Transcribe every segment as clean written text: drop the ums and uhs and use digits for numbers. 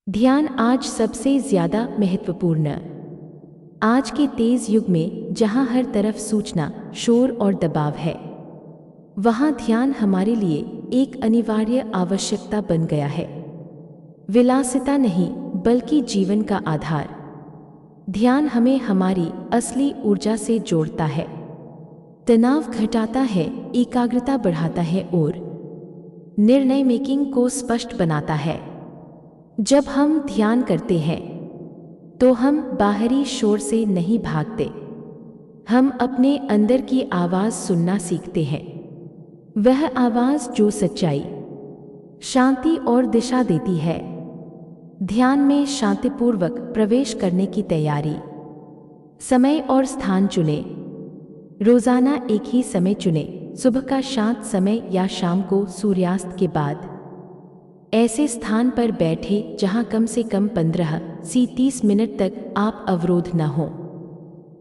ध्यान आज सबसे ज्यादा महत्वपूर्ण। आज के तेज युग में जहां हर तरफ सूचना, शोर और दबाव है, वहां ध्यान हमारे लिए एक अनिवार्य आवश्यकता बन गया है। विलासिता नहीं, बल्कि जीवन का आधार। ध्यान हमें हमारी असली ऊर्जा से जोड़ता है, तनाव घटाता है, एकाग्रता बढ़ाता है और निर्णय मेकिंग को स्पष्ट बनाता है। जब हम ध्यान करते हैं तो हम बाहरी शोर से नहीं भागते, हम अपने अंदर की आवाज़ सुनना सीखते हैं। वह आवाज़ जो सच्चाई, शांति और दिशा देती है। ध्यान में शांतिपूर्वक प्रवेश करने की तैयारी। समय और स्थान चुनें। रोजाना एक ही समय चुनें, सुबह का शांत समय या शाम को सूर्यास्त के बाद। ऐसे स्थान पर बैठे जहां कम से कम 15 से 30 मिनट तक आप अवरोध न हो।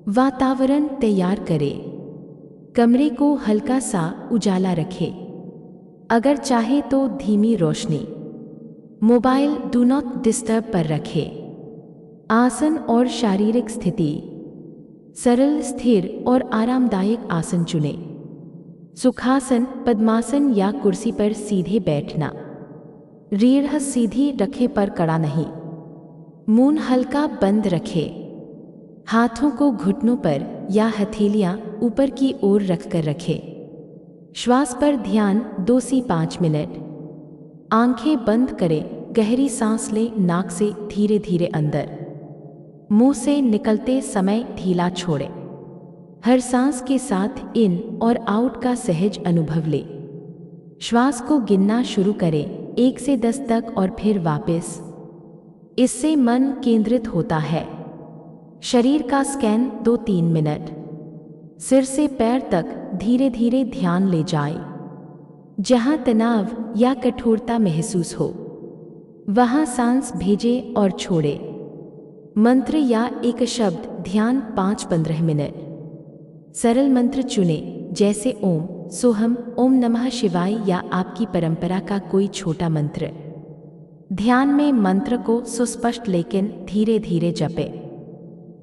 वातावरण तैयार करें। कमरे को हल्का सा उजाला रखें, अगर चाहे तो धीमी रोशनी। मोबाइल डू नॉट डिस्टर्ब पर रखें। आसन और शारीरिक स्थिति। सरल, स्थिर और आरामदायक आसन चुनें। सुखासन, पद्मासन या कुर्सी पर सीधे बैठना। रीढ़ सीधी रखें पर कड़ा नहीं। मुंह हल्का बंद रखें। हाथों को घुटनों पर या हथेलियां ऊपर की ओर रखकर रखें। श्वास पर ध्यान 2 से 5 मिनट। आंखें बंद करें, गहरी सांस लें नाक से धीरे धीरे अंदर। मुंह से निकलते समय ढीला छोड़ें। हर सांस के साथ इन और आउट का सहज अनुभव लें। श्वास को गिनना शुरू करें, 1 से 10 तक और फिर वापस। इससे मन केंद्रित होता है। शरीर का स्कैन 2-3 मिनट। सिर से पैर तक धीरे धीरे ध्यान ले जाएं। जहां तनाव या कठोरता महसूस हो, वहां सांस भेजें और छोड़ें। मंत्र या एक शब्द ध्यान 5-15 मिनट। सरल मंत्र चुनें, जैसे ओम, सोहम, ओम नमः शिवाय या आपकी परंपरा का कोई छोटा मंत्र। ध्यान में मंत्र को सुस्पष्ट लेकिन धीरे धीरे जपें,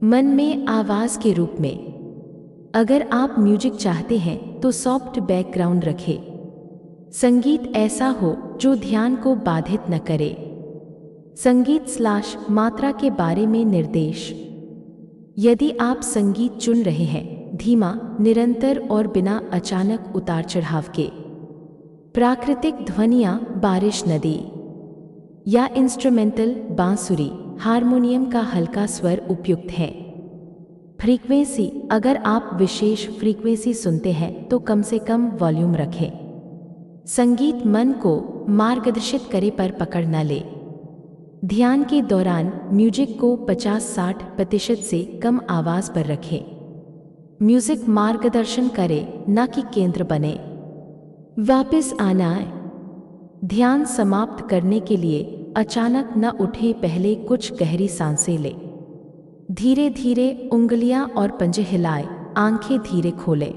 मन में आवाज के रूप में। अगर आप म्यूजिक चाहते हैं तो सॉफ्ट बैकग्राउंड रखें। संगीत ऐसा हो जो ध्यान को बाधित न करे। संगीत / मात्रा के बारे में निर्देश। यदि आप संगीत चुन रहे हैं, धीमा, निरंतर और बिना अचानक उतार चढ़ाव के। प्राकृतिक ध्वनियाँ, बारिश, नदी या इंस्ट्रूमेंटल, बांसुरी, हारमोनियम का हल्का स्वर उपयुक्त है। फ्रीक्वेंसी, अगर आप विशेष फ्रीक्वेंसी सुनते हैं तो कम से कम वॉल्यूम रखें। संगीत मन को मार्गदर्शित करे पर पकड़ न ले। ध्यान के दौरान म्यूजिक को 50-60% से कम आवाज पर रखें। म्यूजिक मार्गदर्शन करे, न कि केंद्र बने। वापस आना है। ध्यान समाप्त करने के लिए अचानक न उठे, पहले कुछ गहरी सांसें लें। धीरे धीरे उंगलियां और पंजे हिलाएं, आंखें धीरे खोलें।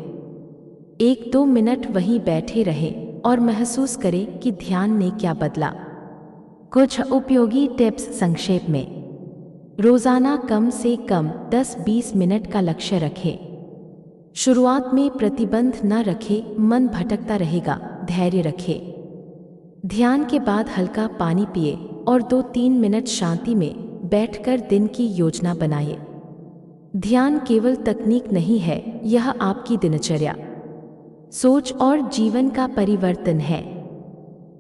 1-2 मिनट वहीं बैठे रहें और महसूस करें कि ध्यान ने क्या बदला। कुछ उपयोगी टिप्स संक्षेप में। रोजाना कम से कम 10-20 मिनट का लक्ष्य रखें। शुरुआत में प्रतिबंध न रखें, मन भटकता रहेगा, धैर्य रखें। ध्यान के बाद हल्का पानी पिए और 2-3 मिनट शांति में बैठकर दिन की योजना बनाइए। ध्यान केवल तकनीक नहीं है, यह आपकी दिनचर्या, सोच और जीवन का परिवर्तन है।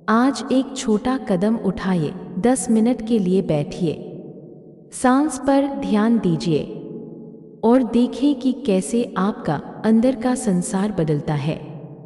आज एक छोटा कदम उठाइए, 10 मिनट के लिए बैठिए, सांस पर ध्यान दीजिए और देखें कि कैसे आपका अंदर का संसार बदलता है।